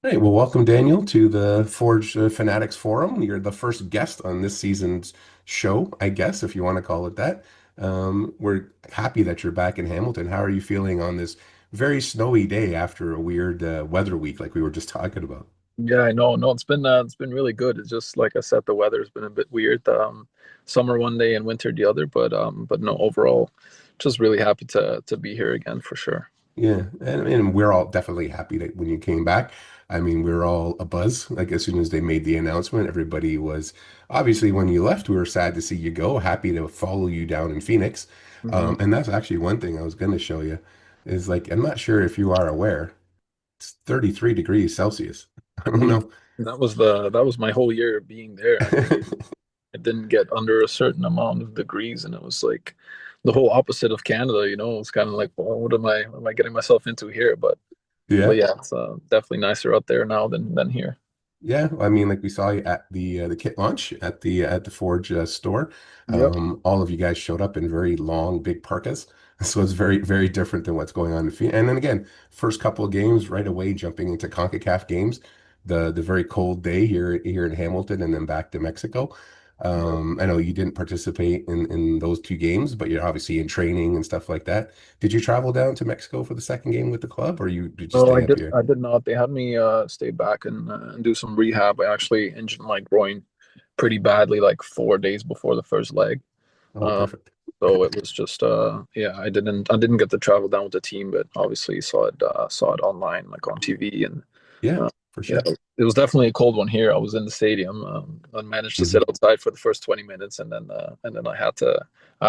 All right, well, welcome, Daniel, to the Forge Fanatics Forum. You're the first guest on this season's show, I guess, if you want to call it that. We're happy that you're back in Hamilton. How are you feeling on this very snowy day after a weird weather week like we were just talking about? Yeah, I know. No, it's been really good. It's just like I said, the weather's been a bit weird. Summer one day and winter the other, but no, overall, just really happy to be here again for sure. Yeah, and we're all definitely happy that when you came back. I mean, we were all abuzz. Like as soon as they made the announcement, everybody was obviously when you left, we were sad to see you go, happy to follow you down in Phoenix. Hmm. And that's actually one thing I was going to show you is like I'm not sure if you are aware, it's 33 degrees Celsius. I don't Mm. know. That was my whole year being there. I think it didn't get under a certain amount of degrees, and it was like the whole opposite of Canada. It's kind of like, well, what am I getting myself into here? But Yeah. yeah, it's definitely nicer out there now than here. Yeah, I mean, like we saw you at the kit launch at the Forge store. Yep. All of you guys showed up in very long, big parkas, so it's very different than what's going on in Phoenix. And then again, first couple of games right away, jumping into CONCACAF games. The very cold day here in Hamilton, and then back to Mexico. Yep. I know you didn't participate in those two games, but you're obviously in training and stuff like that. Did you travel down to Mexico for the second game with the club, or you did you No, I stay up did. here? I did not. They had me stay back and do some rehab. I actually injured my groin pretty badly, like 4 days before the first leg. Oh, Uh, perfect. so it was just yeah. I didn't get to travel down with the team, but obviously saw it online, like on TV, and Yeah, uh, for yeah, sure. it was definitely a cold one here. I was in the stadium. I managed to sit Mhm. outside for the first 20 minutes, and then I had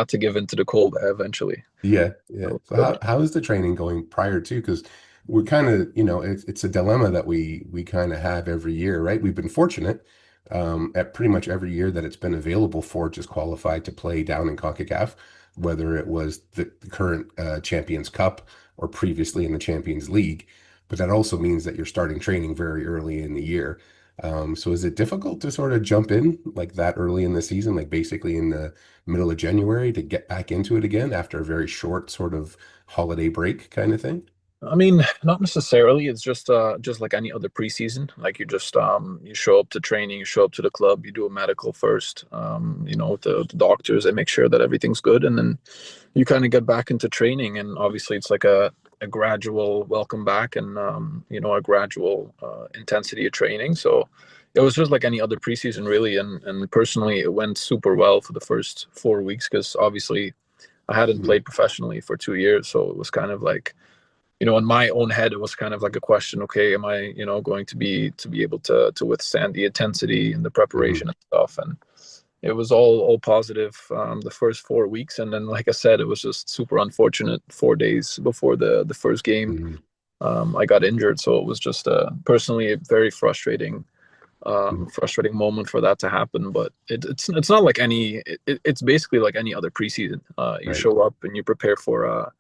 to give in to the cold eventually. Yeah, That yeah. was So good. how is the training going prior to? Because we're kind of, it's a dilemma that we kind of have every year, right? We've been fortunate at pretty much every year that it's been available for just qualified to play down in CONCACAF, whether it was the current Champions Cup or previously in the Champions League. But that also means that you're starting training very early in the year. So is it difficult to sort of jump in like that early in the season, like basically in the middle of January to get back into it again after a very short sort of holiday break kind of thing? I mean, not necessarily. It's just like any other preseason. Like you show up to training, you show up to the club, you do a medical first, with the doctors and make sure that everything's good, and then you kind of get back into training. And obviously, it's like a gradual welcome back, and a gradual intensity of training. So it was just like any other preseason, really. And personally, it went super well for the first 4 weeks because obviously I hadn't Mhm. played professionally for 2 years, so it was kind of like in my own head, it was kind of like a question. Okay, am I, going to be able to withstand the intensity and the preparation Mhm. and stuff? And it was all positive the first 4 weeks, and then, like I said, it was just super unfortunate. 4 days before the first game, Mhm. I got injured, so it was just personally a very Mhm. frustrating moment for that to happen. But it's not like it's basically like any other preseason. You Right. show up and you prepare for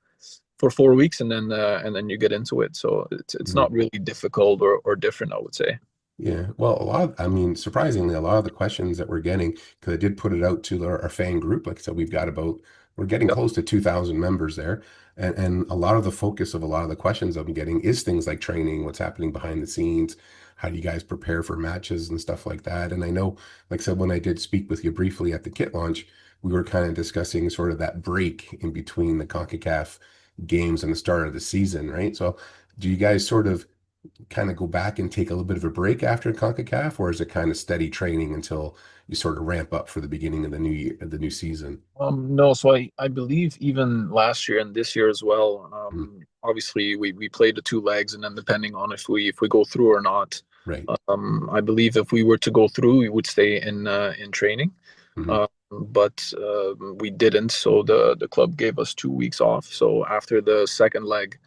4 weeks, and then you get into it. So it's Mhm. not really difficult or different, I would say. Yeah. Well, I mean, surprisingly, a lot of the questions that we're getting, because I did put it out to our fan group, like I said, we're getting Yeah. close to 2,000 members there. And a lot of the focus of a lot of the questions I'm getting is things like training, what's happening behind the scenes, how do you guys prepare for matches and stuff like that. And I know, like I said, when I did speak with you briefly at the kit launch, we were kind of discussing sort of that break in between the CONCACAF games and the start of the season, right? So do you guys sort of kind of go back and take a little bit of a break after CONCACAF, or is it kind of steady training until you sort of ramp up for the beginning of the new year, the new season? No, so I believe even last year and this year as well. Mm. Obviously, we played the two legs, and then depending on if we go through or not, Right. I believe if we were to go through, we would stay in training. Hmm. But we didn't, so the club gave us 2 weeks off. So after the second leg,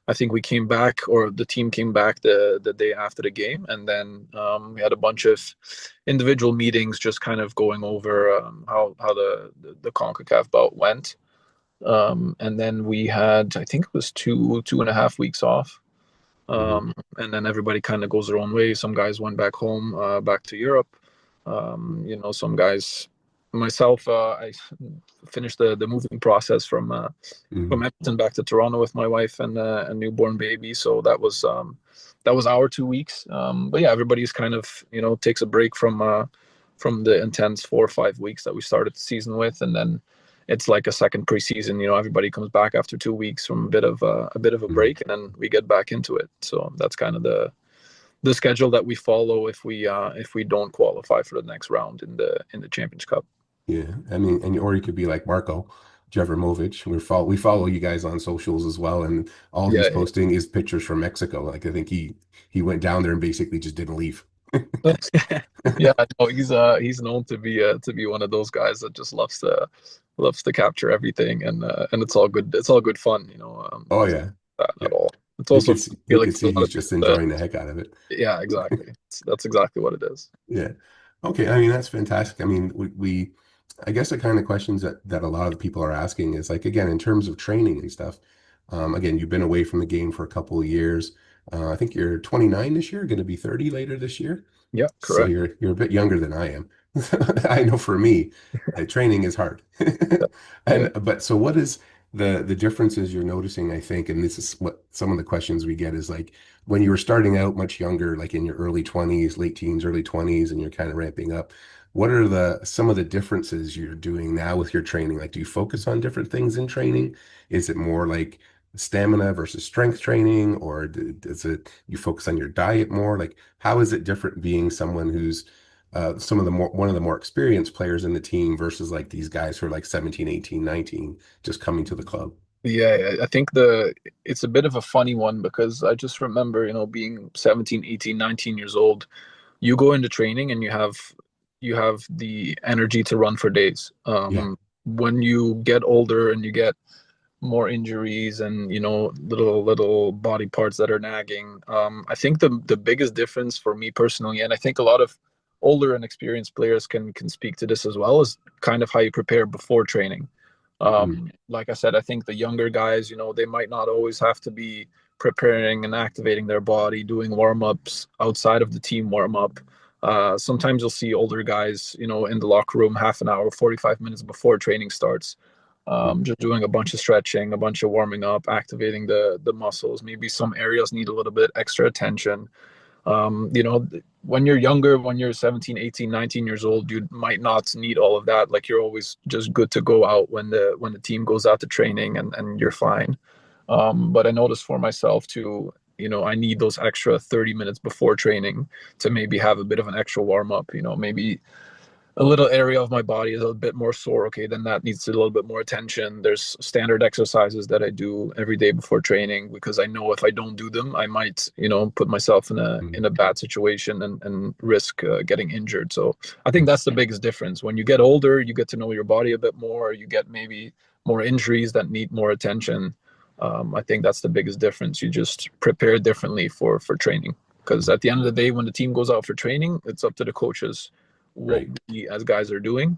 I think we came back, or the team came back the day after the game, and then we had a bunch of individual meetings, just kind of going over how the Concacaf bout went. And then we had, I think it was 2.5 weeks off. Hmm. And then everybody kind of goes their own way. Some guys went back home, back to Europe. Some guys myself, I finished the moving process from Hmm. Edmonton back to Toronto with my wife and a newborn baby. So that was our 2 weeks. But yeah, everybody's kind of takes a break from the intense 4 or 5 weeks that we started the season with, and then it's like a second preseason. Everybody comes back after 2 weeks from a bit of a Hmm. break, and then we get back into it. So that's kind of the schedule that we follow if we don't qualify for the next round in the Champions Cup. Yeah, I mean, and or you could be like Marco Jevrimovic. We follow you guys on socials as well, and all he's Yeah, posting is pictures from Mexico. Like I think he went down there and basically just didn't leave. yeah, yeah. No, he's known to be one of those guys that just loves to capture everything, and it's all good. It's all good fun. Oh Nothing yeah, like that yeah. at all. It's You also could I see, you feel like could there's see a lot he's of just people that enjoying the heck out of it. yeah, exactly. That's exactly what it is. Yeah. Okay. I mean, that's fantastic. I mean, I guess the kind of questions that a lot of the people are asking is like, again, in terms of training and stuff. Again, you've been away from the game for a couple of years. I think you're 29 this year, going to be 30 later this year. Yeah, So correct. you're a bit younger than I am. I know for me, training is hard. Yeah. But so what is the differences you're noticing, I think, and this is what some of the questions we get is like when you were starting out much younger, like in your early 20s, late teens, early 20s, and you're kind of ramping up, what are some of the differences you're doing now with your training? Like, do you focus on different things in training? Is it more like stamina versus strength training, or does it you focus on your diet more? Like, how is it different being someone who's one of the more experienced players in the team versus like these guys who are like 17, 18, 19, just coming to the club? Yeah, I think it's a bit of a funny one because I just remember, being 17, 18, 19 years old, you go into training and you have the energy to run for days. Yeah. When you get older and you get more injuries and little body parts that are nagging, I think the biggest difference for me personally, and I think a lot of older and experienced players can speak to this as well, is kind of how you prepare before training. Mhm. Like I said, I think the younger guys, they might not always have to be preparing and activating their body, doing warm-ups outside of the team warm-up. Sometimes you'll see older guys, in the locker room half an hour, 45 minutes before training starts, Mhm. just doing a bunch of stretching, a bunch of warming up, activating the muscles. Maybe some areas need a little bit extra attention. When you're younger, when you're 17, 18, 19 years old, you might not need all of that. Like you're always just good to go out when the team goes out to training, and you're fine. But I noticed for myself too, I need those extra 30 minutes before training to maybe have a bit of an extra warm up, maybe a little area of my body is a bit more sore, okay, then that needs a little bit more attention. There's standard exercises that I do every day before training because I know if I don't do them, I might, put myself in a Mhm. in a bad situation and risk getting injured. So I think that's the biggest difference. When you get older, you get to know your body a bit more. You get maybe more injuries that need more attention. I think that's the biggest difference. You just prepare differently for training because at the end of the day, when the team goes out for training, it's up to the coaches what Right. we as guys are doing.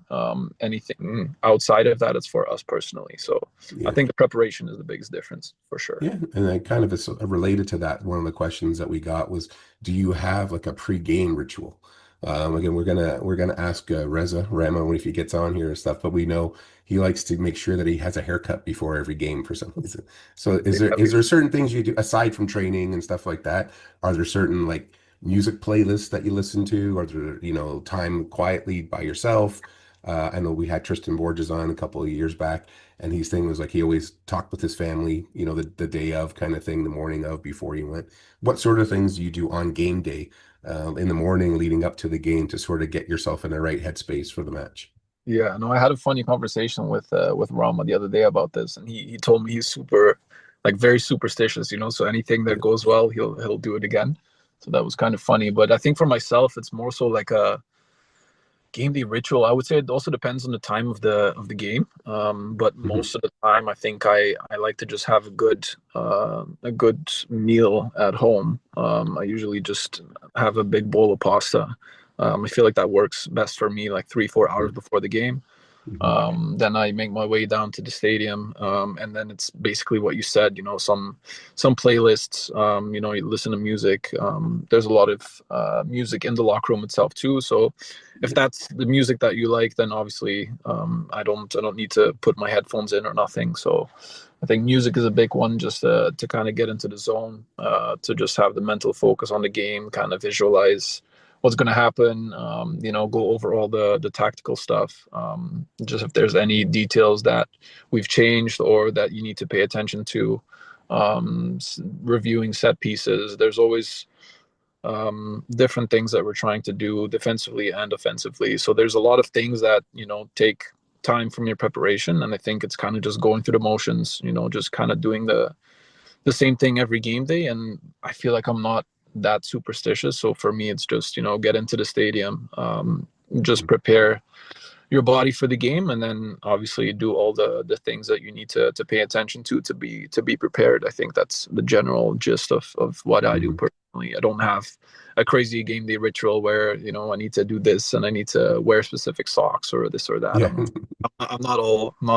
Anything outside of that, it's for us personally. So I Yeah. think the preparation is the biggest difference for sure. Yeah, and then kind of is related to that. One of the questions that we got was, do you have like a pre-game ritual? Again, we're gonna ask Reza Ramon if he gets on here and stuff, but we know he likes to make sure that he has a haircut before every game for some reason. So is there Yeah, is there certain things you do aside from training and stuff like that? Are there certain like music playlists that you listen to? Are there, time quietly by yourself? I know we had Tristan Borges on a couple of years back, and his thing was like he always talked with his family, the day of kind of thing, the morning of before he went. What sort of things do you do on game day, in the morning leading up to the game to sort of get yourself in the right headspace for the match? yeah. No, I had a funny conversation with Rama the other day about this, and he told me he's super, like very superstitious. So anything that Yeah. goes well, he'll do it again. So that was kind of funny. But I think for myself, it's more so like a game day ritual. I would say it also depends on the time of the game. But Hmm. most of the time, I think I like to just have a good meal at home. I usually just have a big bowl of pasta. I feel like that works best for me, like 3 4 hours before the game. Hmm. Then I make my way down to the stadium, and then it's basically what you said. Some playlists. You listen to music. There's a lot of music in the locker room itself too. So if Yeah. that's the music that you like, then obviously I don't need to put my headphones in or nothing. So I think music is a big one, just to kind of get into the zone, to just have the mental focus on the game, kind of visualize what's going to happen, go over all the tactical stuff. Just if there's any details that we've changed or that you need to pay attention to, reviewing set pieces. There's always different things that we're trying to do defensively and offensively. So there's a lot of things that, take time from your preparation. And I think it's kind of just going through the motions, just kind of doing the same thing every game day. And I feel like I'm not that superstitious. So for me, it's just, get into the stadium, just prepare your body for the game, and then obviously do all the things that you need to pay attention to be prepared. I think that's the general gist of what I do Hmm. personally. I don't have a crazy game day ritual where I need to do this and I need to wear specific socks or this or that. Yeah. I'm not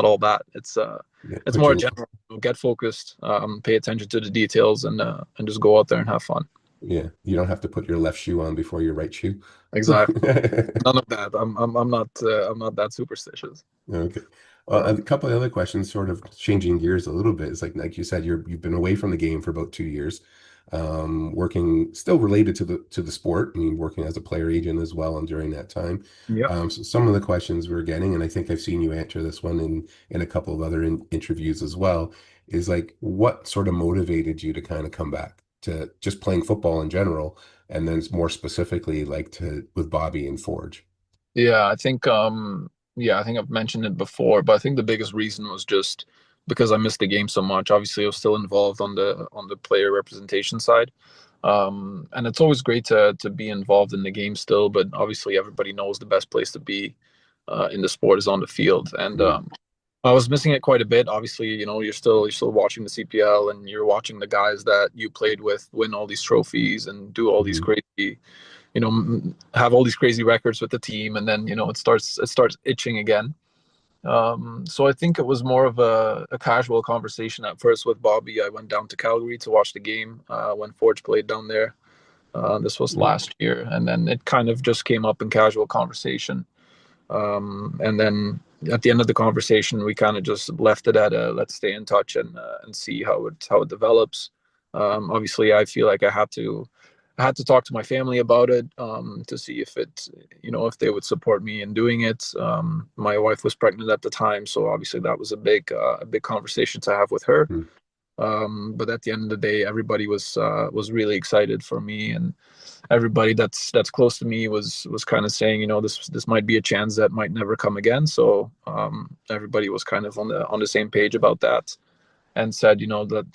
all that. It's Yeah. it's Put more your general. Get focused, pay attention to the details, and just go out there and have fun. Yeah. You don't have to put your left shoe on before your right shoe. Exactly. None of that. I'm not that superstitious. Okay. Well, Uh, a couple of other questions, sort of changing gears a little bit. It's like you said, you've been away from the game for about 2 years, working still related to the sport. I mean, working as a player agent as well, and during that time, yep. so some of the questions we're getting, and I think I've seen you answer this one in a couple of other interviews as well, is like what sort of motivated you to kind of come back to just playing football in general, and then more specifically like to with Bobby and Forge. Yeah, I think I've mentioned it before, but I think the biggest reason was just because I missed the game so much. Obviously, I was still involved on the player representation side. And it's always great to be involved in the game still, but obviously everybody knows the best place to be in the sport is on the field. And Mm-hmm. I was missing it quite a bit. Obviously, you're still watching the CPL and you're watching the guys that you played with win all these trophies and do all these Mm-hmm. crazy, have all these crazy records with the team, and then it starts itching again. So I think it was more of a casual conversation at first with Bobby. I went down to Calgary to watch the game when Forge played down there. This was last year, and then it kind of just came up in casual conversation. And then at the end of the conversation, we kind of just left it at a let's stay in touch and see how it develops. Obviously, I feel like I had to talk to my family about it, to see if they would support me in doing it. My wife was pregnant at the time, so obviously that was a big conversation to have with her. Mm-hmm. But at the end of the day, everybody was really excited for me, and everybody that's close to me was kind of saying, this might be a chance that might never come again. So everybody was kind of on the same page about that, and said, that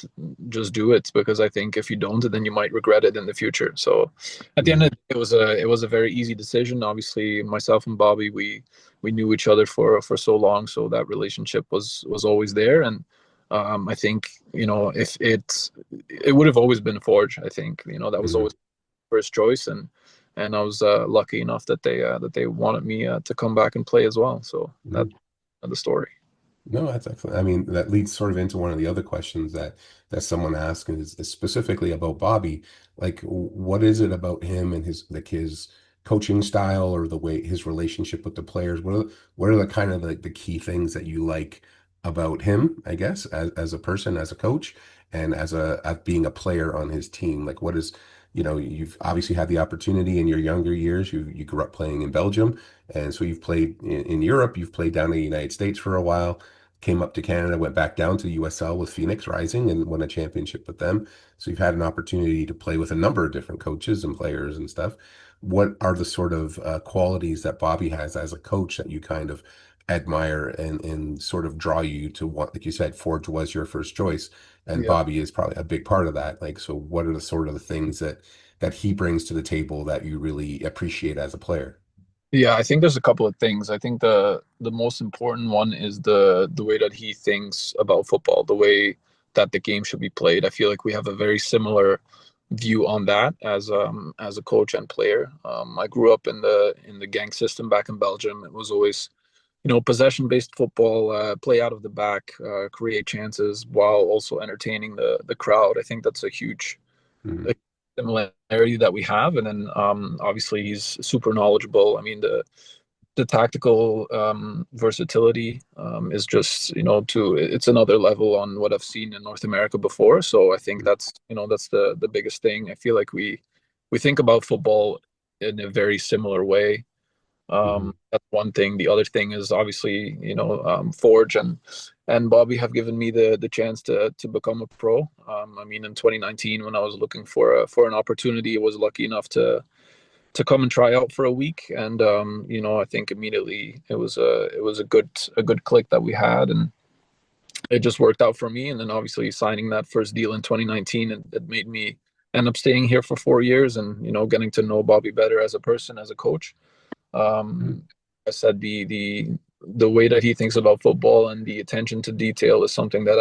just do it, because I think if you don't, then you might regret it in the future. So at the end of the day, it was a very easy decision. Obviously, myself and Bobby, we knew each other for so long, so that relationship was always there. And I think, if it would have always been Forge. I think, that was Mm-hmm. always first choice, and I was lucky enough that they wanted me to come back and play as well. So that's the story. No, that's excellent. I mean, that leads sort of into one of the other questions that someone asked is specifically about Bobby. Like, what is it about him and his coaching style or the way his relationship with the players? What are the kind of like the key things that you like about him, I guess, as a person, as a coach, and as being a player on his team? Like, what is, you've obviously had the opportunity in your younger years. You grew up playing in Belgium, and so you've played in Europe. You've played down in the United States for a while, came up to Canada, went back down to USL with Phoenix Rising and won a championship with them. So you've had an opportunity to play with a number of different coaches and players and stuff. What are the sort of qualities that Bobby has as a coach that you kind of admire and sort of draw you to want, like you said, Forge was your first choice, and Yeah. Bobby is probably a big part of that. Like, so what are the sort of the things that he brings to the table that you really appreciate as a player? Yeah, I think there's a couple of things. I think the most important one is the way that he thinks about football, the way that the game should be played. I feel like we have a very similar view on that as a coach and player. I grew up in the gang system back in Belgium. It was always, possession-based football, play out of the back, create chances while also entertaining the crowd. I think that's Mhm. a similarity that we have. And then obviously he's super knowledgeable. I mean, the tactical versatility is just, it's another level on what I've seen in North America before. So I think that's the biggest thing. I feel like we think about football in a very similar way. Mhm. That's one thing. The other thing is obviously, Forge and Bobby have given me the chance to become a pro. I mean, in 2019, when I was looking for an opportunity, I was lucky enough to come and try out for a week, and I think immediately it was a good click that we had, and it just worked out for me. And then obviously signing that first deal in 2019, it made me end up staying here for 4 years, and getting to know Bobby better as a person, as a coach. Mhm. I said the way that he thinks about football and the attention to detail is something that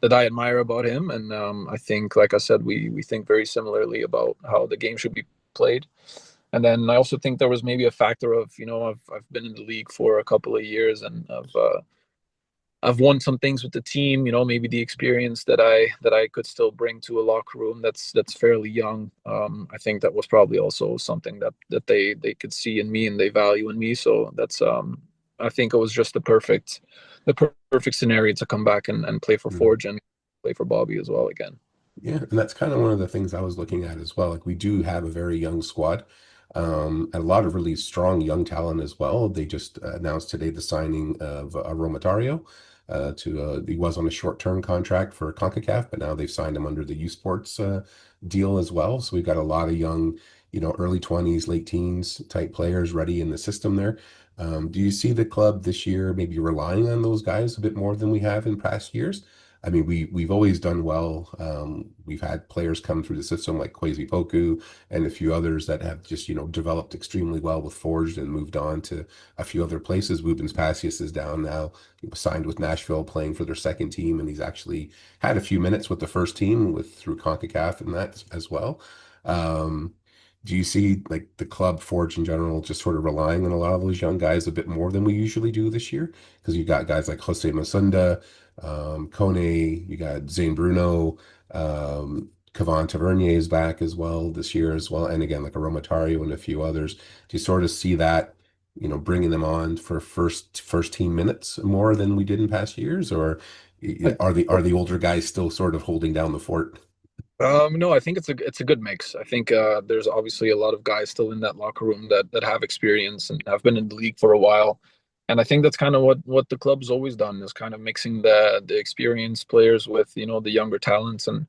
I admire about him, and I think, like I said, we think very similarly about how the game should be played. And then I also think there was maybe a factor of, I've been in the league for a couple of years, and I've won some things with the team, maybe the experience that I could still bring to a locker room that's fairly young. I think that was probably also something that they could see in me and they value in me. So that's I think it was just the perfect scenario to come back and play for Mhm. Forge and play for Bobby as well again. Yeah, and that's kind of one of the things I was looking at as well. Like we do have a very young squad, and a lot of really strong young talent as well. They just announced today the signing of Romatario. He was on a short-term contract for CONCACAF, but now they've signed him under the U Sports deal as well. So we've got a lot of young, early 20s, late teens type players ready in the system there. Do you see the club this year maybe relying on those guys a bit more than we have in past years? I mean, we've always done well. We've had players come through the system like Kwesi Poku and a few others that have just, developed extremely well with Forged and moved on to a few other places. Rubens Passius is down now, signed with Nashville, playing for their second team, and he's actually had a few minutes with the first team with through CONCACAF and that as well. Um, do you see like the club Forge in general just sort of relying on a lot of those young guys a bit more than we usually do this year? Because you got guys like Jose Masunda, Kone, you got Zane Bruno, Cavan Tavernier is back as well this year as well, and again like a Romatario and a few others. Do you sort of see that, bringing them on for first team minutes more than we did in past years, or are the older guys still sort of holding down the fort? No, I think it's a good mix. I think there's obviously a lot of guys still in that locker room that have experience and have been in the league for a while, and I think that's kind of what the club's always done, is kind of mixing the experienced players with the younger talents, and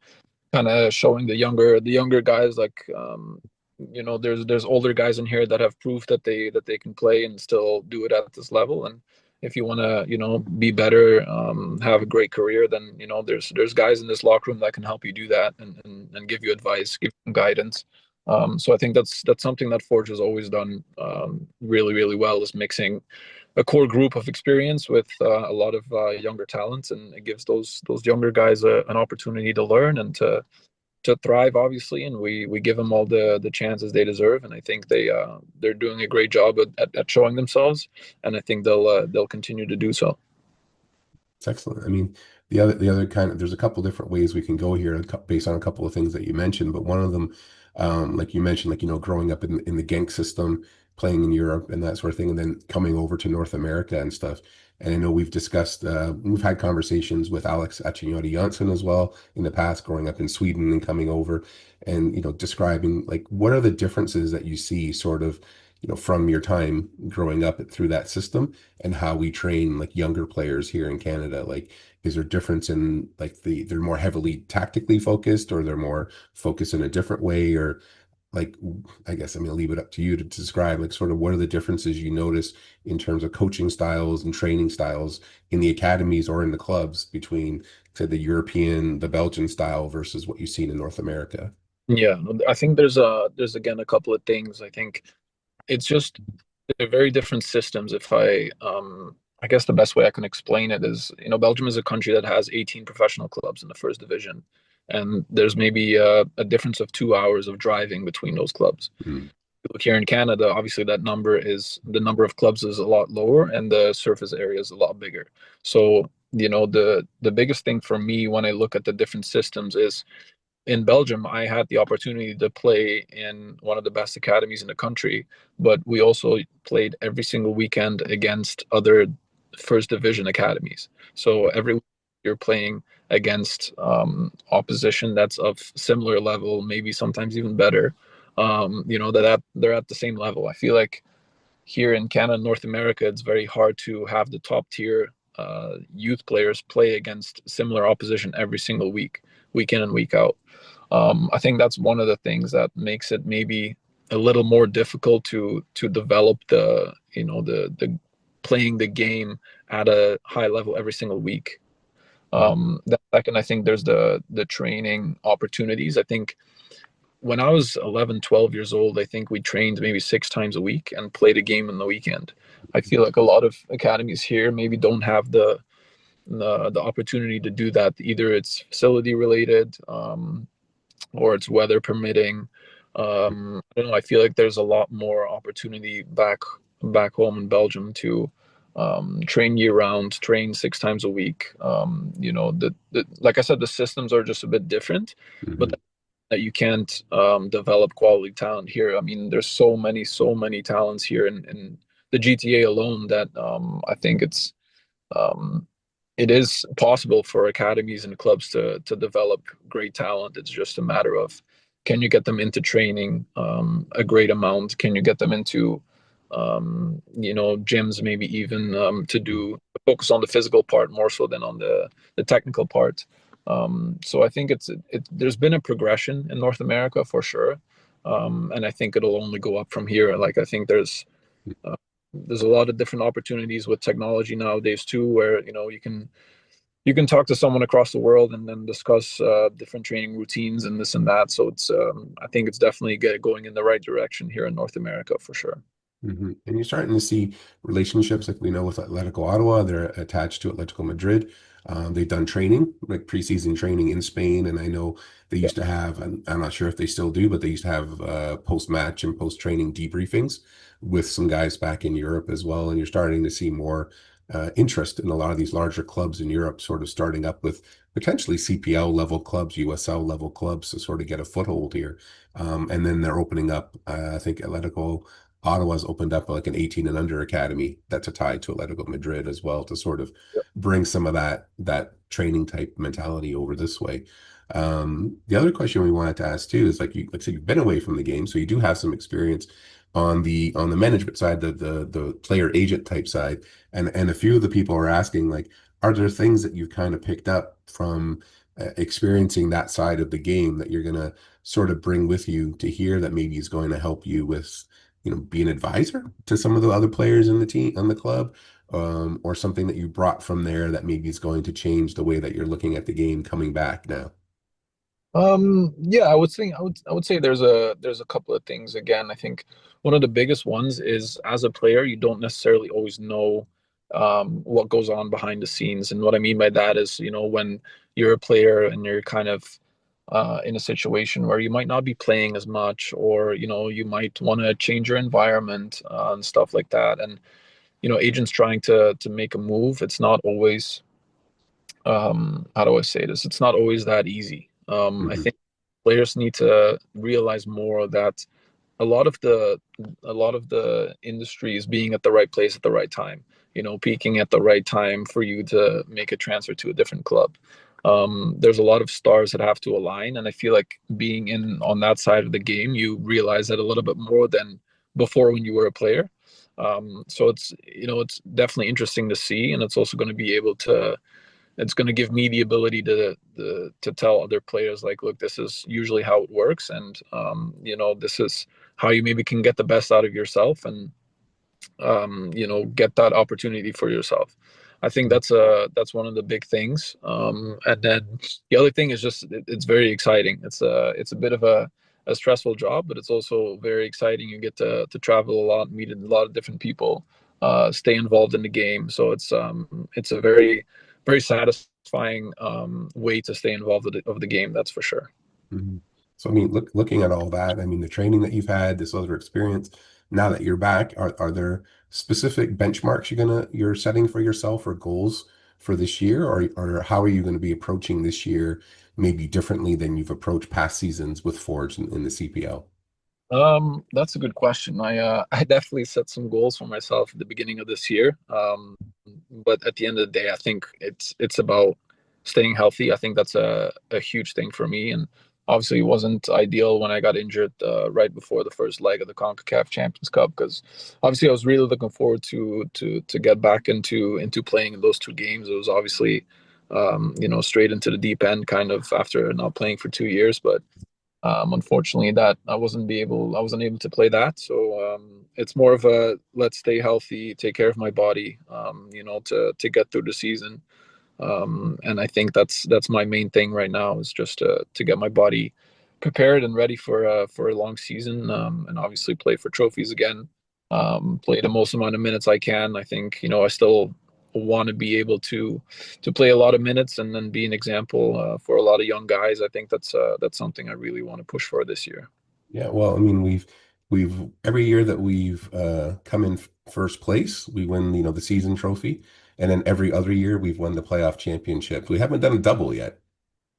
kind of showing the younger guys, like there's older guys in here that have proved that they can play and still do it at this level. And if you want to be better, have a great career, then there's guys in this locker room that can help you do that, and give you advice, give you guidance. So I think that's something that Forge has always done really, really well, is mixing a core group of experience with a lot of younger talents, and it gives those younger guys an opportunity to learn and to thrive, obviously. And we give them all the chances they deserve, and I think they're doing a great job at showing themselves, and I think they'll continue to do so. It's excellent. I mean, the other kind of there's a couple different ways we can go here based on a couple of things that you mentioned, but one of them, like you mentioned, like growing up in the Genk system, playing in Europe and that sort of thing, and then coming over to North America and stuff. And I know we've had conversations with Alex Achinioti Janssen as well in the past, growing up in Sweden and coming over, and describing like what are the differences that you see sort of from your time growing up through that system and how we train like younger players here in Canada. Like, is there difference in like they're more heavily tactically focused, or they're more focused in a different way, or like I guess I'm gonna leave it up to you to describe like sort of what are the differences you notice in terms of coaching styles and training styles in the academies or in the clubs between say the European, the Belgian style versus what you've seen in North America. Yeah, no, I think there's again a couple of things. I think it's just they're very different systems. If I guess the best way I can explain it is, Belgium is a country that has 18 professional clubs in the first division, and there's maybe a difference of 2 hours of driving between those clubs. Mm. look here in Canada, obviously the number of clubs is a lot lower and the surface area is a lot bigger. So, the biggest thing for me when I look at the different systems is in Belgium, I had the opportunity to play in one of the best academies in the country, but we also played every single weekend against other first division academies. So every week you're playing against opposition that's of similar level, maybe sometimes even better. That they're at the same level. I feel like here in Canada, North America, it's very hard to have the top tier youth players play against similar opposition every single week, week in and week out. I think that's one of the things that makes it maybe a little more difficult to develop the playing the game at a high level every single week. That second, I think there's the training opportunities. I think when I was 11, 12 years old, I think we trained maybe 6 times a week and played a game on the weekend. I feel like a lot of academies here maybe don't have the opportunity to do that. Either it's facility related, or it's weather permitting. I don't know. I feel like there's a lot more opportunity back home in Belgium to train year round, train 6 times a week. Like I said, the systems are just a bit different, but Mhm. that you can't develop quality talent here. I mean, there's so many talents here in the GTA alone that I think um, it is possible for academies and clubs to develop great talent. It's just a matter of can you get them into training a great amount? Can you get them into gyms, maybe even to do focus on the physical part more so than on the technical part. So I think there's been a progression in North America for sure, and I think it'll only go up from here. Like I think uh, there's a lot of different opportunities with technology nowadays too, where you can talk to someone across the world and then discuss different training routines and this and that. So I think it's definitely going in the right direction here in North America for sure. And you're starting to see relationships like we know with Atletico Ottawa. They're attached to Atletico Madrid. They've done training, like preseason training in Spain. And I know they Yeah. used to have, I'm not sure if they still do, but they used to have post-match and post-training debriefings with some guys back in Europe as well. And you're starting to see more interest in a lot of these larger clubs in Europe, sort of starting up with potentially CPL level clubs, USL level clubs to sort of get a foothold here. And then they're opening up, I think Atletico Ottawa's opened up like an 18 and under academy that's a tie to Atletico Madrid as well to sort of bring some of that training type mentality over this way. The other question we wanted to ask too is like I said, you've been away from the game, so you do have some experience on the management side, the player agent type side, and a few of the people are asking like, are there things that you've kind of picked up from experiencing that side of the game that you're gonna sort of bring with you to here that maybe is going to help you with be an advisor to some of the other players in the team on the club, or something that you brought from there that maybe is going to change the way that you're looking at the game coming back now. Yeah, I would say there's a couple of things. Again, I think one of the biggest ones is as a player, you don't necessarily always know what goes on behind the scenes. And what I mean by that is, when you're a player and you're kind of in a situation where you might not be playing as much, or you might want to change your environment and stuff like that. And agents trying to make a move, it's not always how do I say this? It's not always that easy. I Hmm. think players need to realize more that a lot of the a lot of the industry is being at the right place at the right time. Peaking at the right time for you to make a transfer to a different club. There's a lot of stars that have to align, and I feel like being in on that side of the game, you realize that a little bit more than before when you were a player. So it's definitely interesting to see, and it's also going to be able to it's going to give me the ability to tell other players like, look, this is usually how it works, and this is how you maybe can get the best out of yourself, and get that opportunity for yourself. I think that's one of the big things. And then the other thing is just it's very exciting. It's a bit of a stressful job, but it's also very exciting. You get to travel a lot, meet a lot of different people, stay involved in the game. So it's a very satisfying way to stay involved of the game. That's for sure. Hmm. So I mean, looking at all that, I mean, the training that you've had, this other experience, now that you're back, are there specific benchmarks you're setting for yourself or goals for this year, or how are you going to be approaching this year maybe differently than you've approached past seasons with Forge in the CPL? That's a good question. I definitely set some goals for myself at the beginning of this year. But at the end of the day, I think it's about staying healthy. I think that's a huge thing for me. And obviously, it wasn't ideal when I got injured right before the first leg of the CONCACAF Champions Cup, because obviously I was really looking forward to get back into playing in those two games. It was obviously straight into the deep end kind of after not playing for 2 years, but unfortunately, that I wasn't able to play that. So it's more of a let's stay healthy, take care of my body, to get through the season. And I think that's my main thing right now is just to get my body prepared and ready for a long season, and obviously play for trophies again. Play the most amount of minutes I can. I think I still want to be able to play a lot of minutes and then be an example for a lot of young guys. I think that's something I really want to push for this year. Yeah, well, I mean, we've every year that we've come in first place, we win, the season trophy, and then every other year we've won the playoff championship. We haven't done a double yet.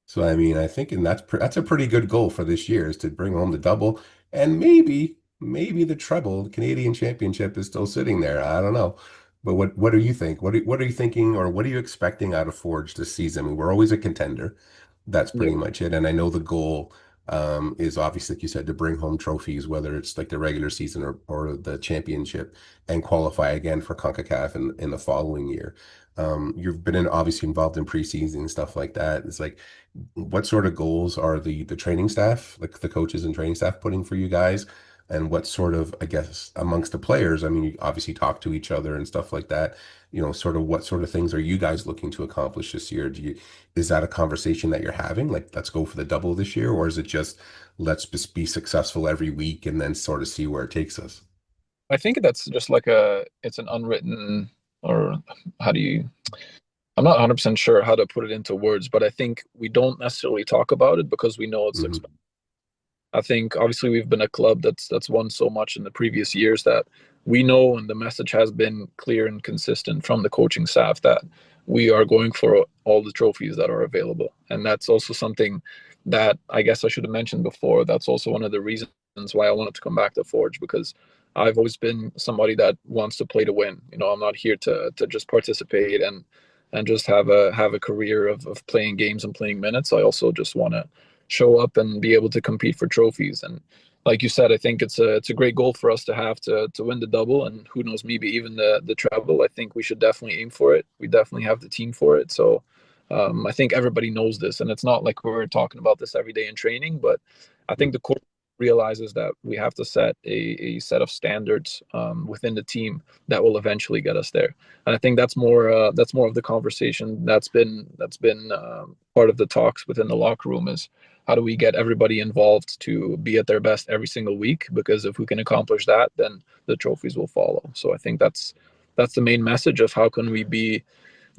So I mean, I think, and that's a pretty good goal for this year is to bring home the double, and maybe the treble, the Canadian Championship is still sitting there. I don't know, but what do you think? What are you thinking, or what are you expecting out of Forge this season? I mean, we're always a contender. That's Yeah. pretty much it. And I know the goal is obviously, like you said, to bring home trophies, whether it's like the regular season or the championship, and qualify again for CONCACAF in the following year. You've been obviously involved in preseason and stuff like that. It's like, what sort of goals are the training staff, like the coaches and training staff, putting for you guys? And what sort of, I guess, amongst the players, I mean, you obviously talk to each other and stuff like that. Sort of what sort of things are you guys looking to accomplish this year? Is that a conversation that you're having? Like, let's go for the double this year, or is it just let's just be successful every week and then sort of see where it takes us? I think that's just it's an unwritten, or how do you, I'm not 100% sure how to put it into words, but I think we don't necessarily talk about it because we know it's Hmm. expected. I think obviously we've been a club that's won so much in the previous years that we know, and the message has been clear and consistent from the coaching staff that we are going for all the trophies that are available. And that's also something that I guess I should have mentioned before. That's also one of the reasons why I wanted to come back to Forge, because I've always been somebody that wants to play to win. I'm not here to just participate and just have a career of playing games and playing minutes. I also just want to show up and be able to compete for trophies. And like you said, I think it's a great goal for us to have to win the double, and who knows, maybe even the treble. I think we should definitely aim for it. We definitely have the team for it. So I think everybody knows this, and it's not like we're talking about this every day in training, but I think the core realizes that we have to set a set of standards within the team that will eventually get us there. And I think that's more of the conversation that's been part of the talks within the locker room is how do we get everybody involved to be at their best every single week? Because if we can accomplish that, then the trophies will follow. So I think that's the main message of how can we be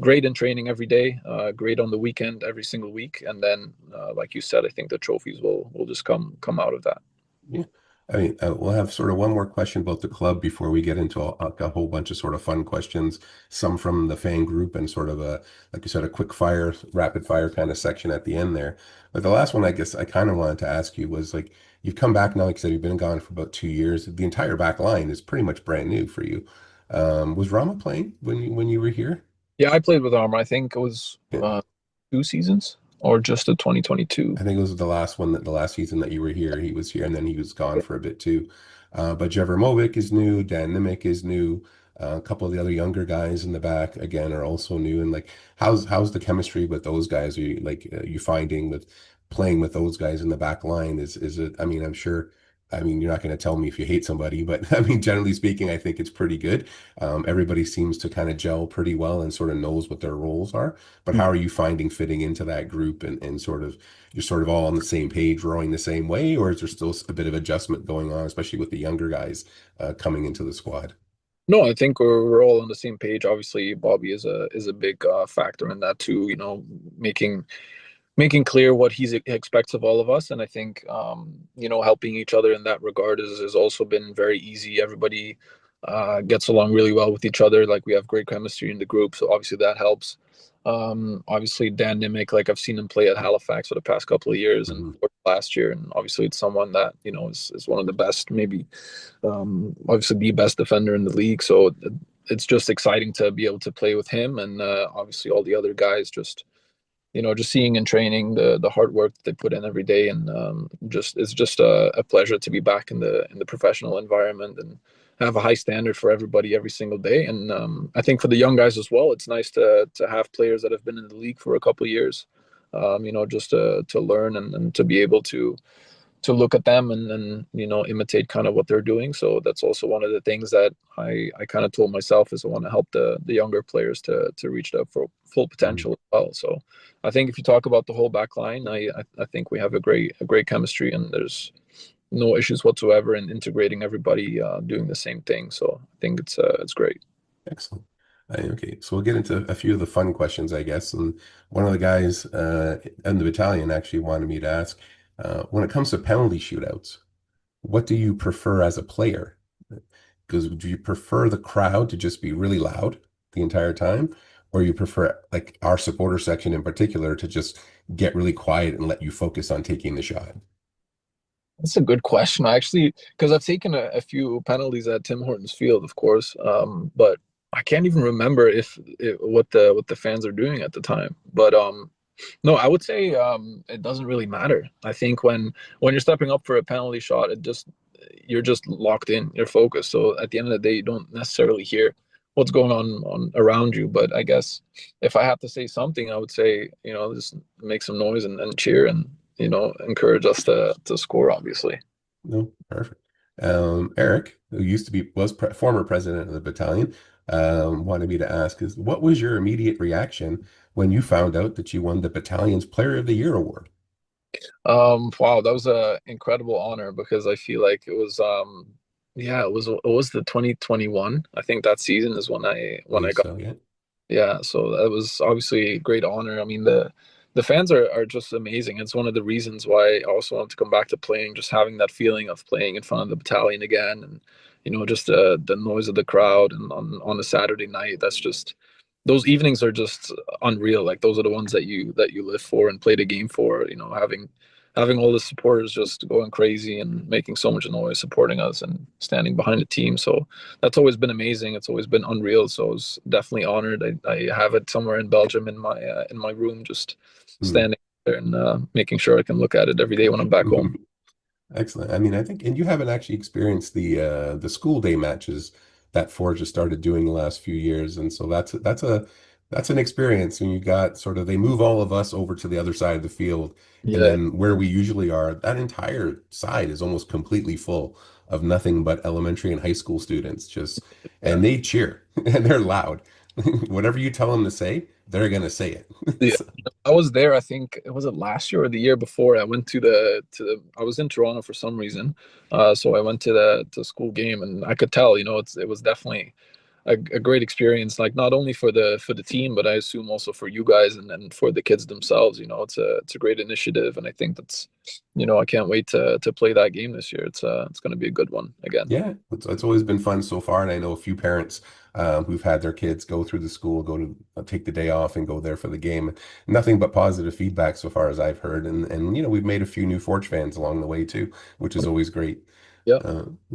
great in training every day, great on the weekend every single week, and then, like you said, I think the trophies will just come out of that. Yeah. I mean, we'll have sort of one more question about the club before we get into a whole bunch of sort of fun questions, some from the fan group and sort of like you said, a quick fire, rapid fire kind of section at the end there. But the last one, I guess I kind of wanted to ask you was like, you've come back now, like I said, you've been gone for about 2 years. The entire back line is pretty much brand new for you. Was Rama playing when you were here? Yeah, I played with Armor. I think it was Yeah. 2 seasons or just the 2022. I think it was the last one that the last season that you were here, he was here and then he was gone for a bit too. But Jevrimovic is new, Dan Nimick is new. A couple of the other younger guys in the back again are also new. And like, how's the chemistry with those guys? Are you like you finding with playing with those guys in the back line? Is it? I mean, I'm sure. I mean, you're not going to tell me if you hate somebody, but I mean, generally speaking, I think it's pretty good. Everybody seems to kind of gel pretty well and sort of knows what their roles are. But how are you finding fitting into that group and sort of you're sort of all on the same page, rowing the same way, or is there still a bit of adjustment going on, especially with the younger guys coming into the squad? No, I think we're all on the same page. Obviously, Bobby is a big factor in that too. Making making clear what he expects of all of us. And I think, helping each other in that regard has also been very easy. Everybody gets along really well with each other. Like we have great chemistry in the group. So obviously that helps. Obviously Dan Nimick, like I've seen him play at Halifax for the past couple of years and Hmm. last year. And obviously it's someone that, is one of the best, maybe obviously the best defender in the league. So it's just exciting to be able to play with him and obviously all the other guys. Just seeing in training the hard work that they put in every day, and just it's just a pleasure to be back in the professional environment and have a high standard for everybody every single day. And I think for the young guys as well, it's nice to have players that have been in the league for a couple of years, just to learn and to be able to look at them and imitate kind of what they're doing. So that's also one of the things that I kind of told myself is I want to help the younger players to reach their full Hmm. potential as well. So I think if you talk about the whole back line, I think we have a great chemistry, and there's no issues whatsoever in integrating everybody doing the same thing. So I think it's great. Excellent. Okay, so we'll get into a few of the fun questions, I guess. And one of the guys in the battalion actually wanted me to ask, when it comes to penalty shootouts, what do you prefer as a player? Because do you prefer the crowd to just be really loud the entire time, or you prefer like our supporter section in particular to just get really quiet and let you focus on taking the shot? That's a good question, actually, because I've taken a few penalties at Tim Hortons Field, of course, but I can't even remember what the fans are doing at the time. But no, I would say it doesn't really matter. I think when you're stepping up for a penalty shot, you're just locked in, you're focused. So at the end of the day, you don't necessarily hear what's going on around you. But I guess if I have to say something, I would say just make some noise and cheer and encourage us to score. Obviously. No, perfect. Eric, who used to be was former president of the battalion, wanted me to ask is what was your immediate reaction when you found out that you won the battalion's Player of the Year award? Wow, that was a incredible honor because I feel like yeah, it was the 2021. I think that season is when I I when I believe got. so, yeah. Yeah, so that was obviously a great honor. I mean, the fans are just amazing. It's one of the reasons why I also want to come back to playing, just having that feeling of playing in front of the battalion again, and just the noise of the crowd, and on a Saturday night. That's just those evenings are just unreal. Like those are the ones that you live for and play the game for. Having all the supporters just going crazy and making so much noise, supporting us and standing behind the team. So that's always been amazing. It's always been unreal. So I was definitely honored. I have it somewhere in Belgium in my room, just Hmm. standing there and making sure I can look at it every day when I'm back home. Excellent. I mean, I think, and you haven't actually experienced the school day matches that Forge has started doing the last few years, and so that's an experience. And you got sort of they move all of us over to the other side of the field, and Yeah, then where we usually are, that entire side is almost completely full of nothing but elementary and high school students. Just yeah, and they cheer and they're loud. Whatever you tell them to say, they're gonna say it. yeah. So, I was there. I think it was it last year or the year before. I went to the. I was in Toronto for some reason, so I went to the school game, and I could tell. It was definitely a great experience, like not only for the team, but I assume also for you guys and for the kids themselves. It's a great initiative, and I think I can't wait to play that game this year. It's going to be a good one again. yeah, it's always been fun so far, and I know a few parents who've had their kids go through the school, go to take the day off and go there for the game. Nothing but positive feedback so far as I've heard, and we've made a few new Forge fans along the way too, which is always great. Yeah,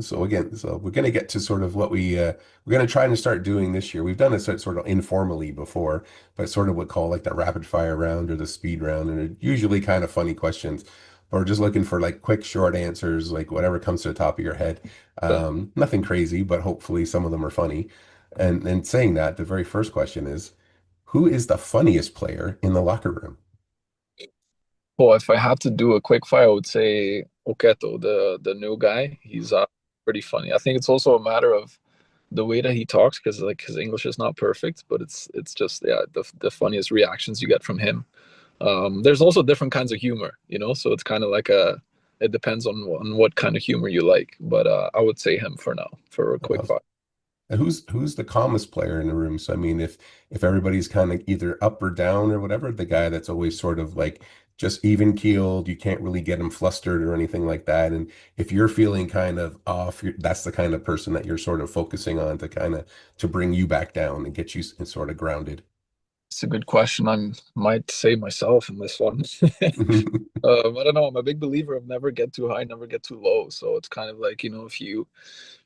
So again, so we're going to get to sort of what we're going to try and start doing this year. We've done it sort of informally before, but sort of what call like the rapid fire round or the speed round, and they're usually kind of funny questions. But we're just looking for like quick, short answers, like whatever comes to the top of your head. Nothing crazy, but hopefully some of them are funny. And saying that, the very first question is, who is the funniest player in the locker room? well, if I had to do a quick fire, I would say Oketo, the new guy. He's pretty funny. I think it's also a matter of the way that he talks, because like his English is not perfect, but it's just, yeah, the funniest reactions you get from him. There's also different kinds of humor, so it's kind of like it depends on what kind of humor you like. But I would say him for now for a quick Uh, five. And who's the calmest player in the room? So I mean, if everybody's kind of either up or down or whatever, the guy that's always sort of like just even keeled, you can't really get him flustered or anything like that. And if you're feeling kind of off, that's the kind of person that you're sort of focusing on to kind of to bring you back down and get you sort of grounded. It's a good question. I might say myself in this one. I don't know. I'm a big believer of never get too high, never get too low. So it's kind of like, if you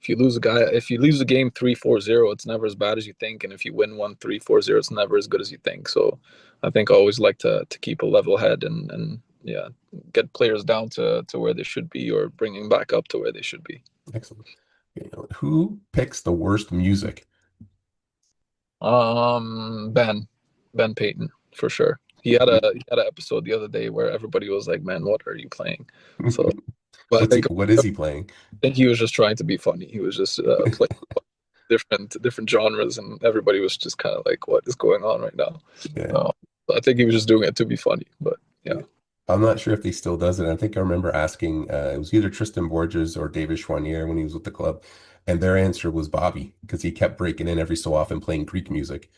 lose a game 3-4-0, it's never as bad as you think. And if you win 1-3-4-0, it's never as good as you think. So I think I always like to keep a level head and yeah, get players down to where they should be or bringing back up to where they should be. Excellent. You know, who picks the worst music? Ben Payton for sure. He had an episode the other day where everybody was like, "Man, what are you playing?" So, but What is he playing? I think he was just trying to be funny. He was just playing different genres, and everybody was just kind of like, "What is going on right now?" Yeah. Uh, I think he was just doing it to be funny. But yeah, Yeah. I'm not sure if he still does it. I think I remember asking, it was either Tristan Borges or David Chouanier when he was with the club, and their answer was Bobby because he kept breaking in every so often playing Greek music.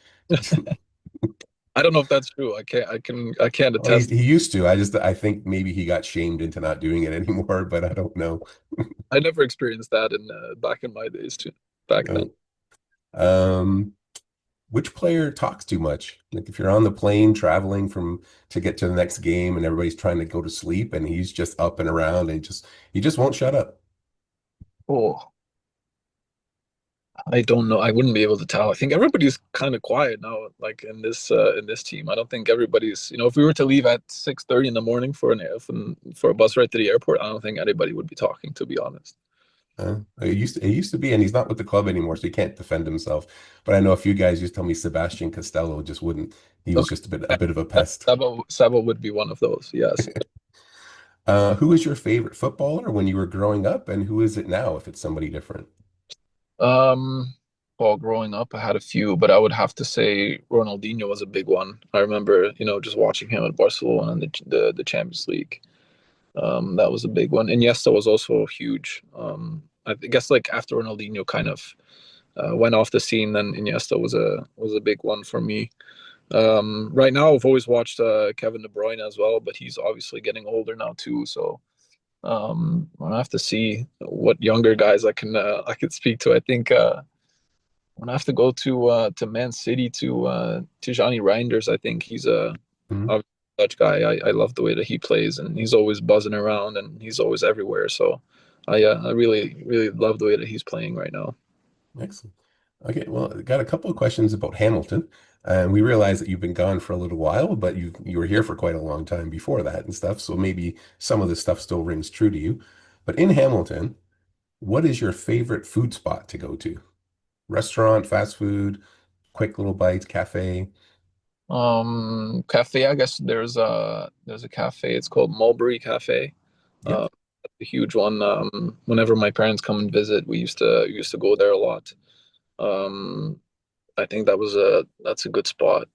I don't know if that's true. I can't Oh, attest. he used to. I think maybe he got shamed into not doing it anymore, but I don't know. I never experienced that in back in my days too. Back then. Uh, Um, which player talks too much? Like if you're on the plane traveling from to get to the next game and everybody's trying to go to sleep and he's just up and around and just he just won't shut up. Oh, I don't know. I wouldn't be able to tell. I think everybody's kind of quiet now, like in this team. I don't think everybody's. If we were to leave at 6:30 in the morning for a bus ride to the airport, I don't think anybody would be talking, to be honest. It used to be, and he's not with the club anymore, so he can't defend himself. But I know a few guys used to tell me Sebastian Costello just wouldn't. He was Okay, just a bit of a pest. Sabo would be one of those. Yes. Who was your favorite footballer when you were growing up, and who is it now if it's somebody different? Um, well, growing up, I had a few, but I would have to say Ronaldinho was a big one. I remember, just watching him at Barcelona in the Champions League. That was a big one. Iniesta was also huge. I guess like after Ronaldinho kind of went off the scene, then Iniesta was a big one for me. Right now, I've always watched Kevin De Bruyne as well, but he's obviously getting older now too. So I have to see what younger guys I can speak to. I think I'm gonna have to go to Man City to Johnny Reinders. I think he's Mhm. a Dutch guy. I love the way that he plays, and he's always buzzing around, and he's always everywhere. So I really really love the way that he's playing right now. Excellent. Okay, well, I got a couple of questions about Hamilton. And we realize that you've been gone for a little while, but you were here for quite a long time before that and stuff. So maybe some of this stuff still rings true to you. But in Hamilton, what is your favorite food spot to go to? Restaurant, fast food, quick little bites, cafe? Cafe. I guess there's a cafe. It's called Mulberry Cafe. Yep. A huge one. Whenever my parents come and visit, we used to go there a lot. Um, I think that's a good spot.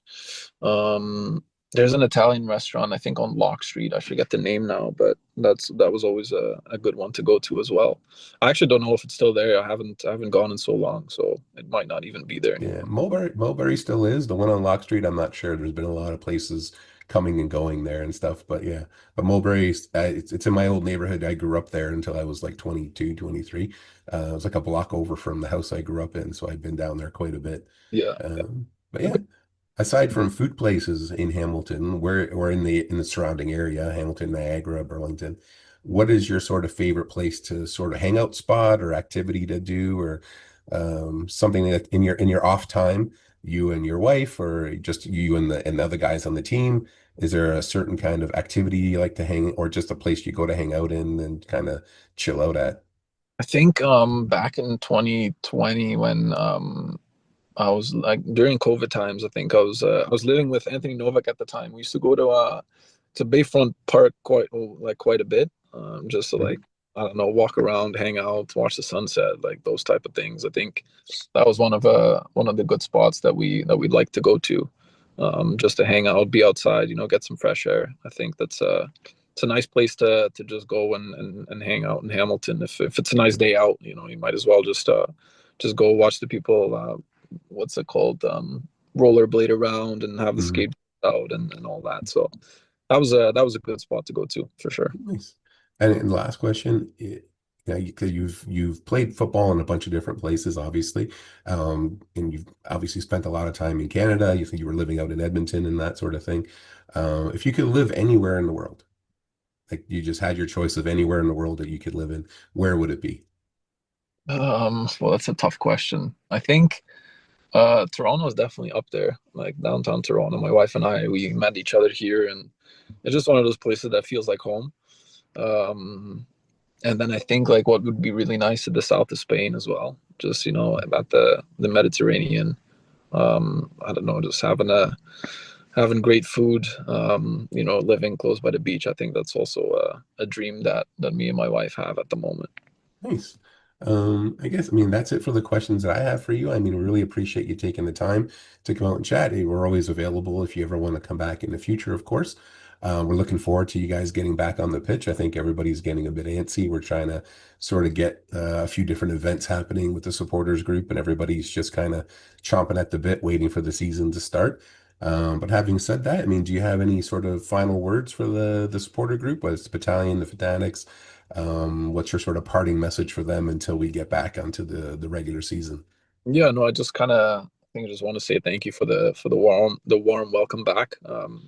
Um, there's an Italian restaurant I think on Lock Street. I forget the name now, but that was always a good one to go to as well. I actually don't know if it's still there. I haven't gone in so long, so it might not even be there Yeah, anymore. Mulberry still is. The one on Lock Street, I'm not sure. There's been a lot of places coming and going there and stuff, but yeah. But Mulberry, it's in my old neighborhood. I grew up there until I was like 22, 23. It was like a block over from the house I grew up in, so I've been down there quite a bit. Yeah, But a yeah, good. aside from food places in Hamilton, where or in the surrounding area, Hamilton, Niagara, Burlington, what is your sort of favorite place to sort of hang out spot or activity to do or something that in your off time, you and your wife or just you and the other guys on the team, is there a certain kind of activity you like to hang or just a place you go to hang out in and kind of chill out at? I think back in 2020 when I was like during COVID times. I think I was living with Anthony Novak at the time. We used to go to Bayfront Park quite a bit, just to like Mhm. I don't know, walk around, hang out, watch the sunset, like those type of things. I think that was one of the good spots that we'd like to go to, just to hang out, be outside, get some fresh air. I think that's it's a nice place to just go and hang out in Hamilton. If it's a nice day out, you might as well just go watch the people, what's it called, rollerblade around and have the Mhm. skate out and all that. So that was a good spot to go to for sure. Nice. And the last question, you've played football in a bunch of different places, obviously, and you've obviously spent a lot of time in Canada. You think you were living out in Edmonton and that sort of thing. If you could live anywhere in the world, like you just had your choice of anywhere in the world that you could live in, where would it be? Well, that's a tough question. I think Toronto is definitely up there, like downtown Toronto. My wife and I, we met each other here, and it's just one of those places that feels like home. Um, and then I think like what would be really nice to the south of Spain as well. Just about the Mediterranean. I don't know, just having great food. Living close by the beach. I think that's also a dream that me and my wife have at the moment. Nice. I guess, I mean, that's it for the questions that I have for you. I mean, we really appreciate you taking the time to come out and chat. Hey, we're always available if you ever want to come back in the future, of course. We're looking forward to you guys getting back on the pitch. I think everybody's getting a bit antsy. We're trying to sort of get a few different events happening with the supporters group, and everybody's just kind of chomping at the bit, waiting for the season to start. But having said that, I mean, do you have any sort of final words for the supporter group, whether it's the Battalion, the Fanatics? What's your sort of parting message for them until we get back onto the regular season? Yeah, no, I think I just want to say thank you for the warm welcome back.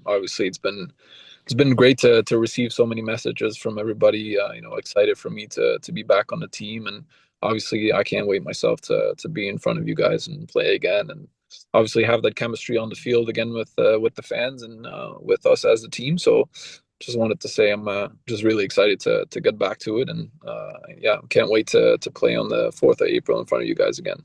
Obviously, it's been great to receive so many messages from everybody. Excited for me to be back on the team, and obviously, I can't wait myself to be in front of you guys and play again, and obviously have that chemistry on the field again with the fans and with us as a team. So, just wanted to say I'm just really excited to get back to it, and yeah, can't wait to play on the 4th of April in front of you guys again.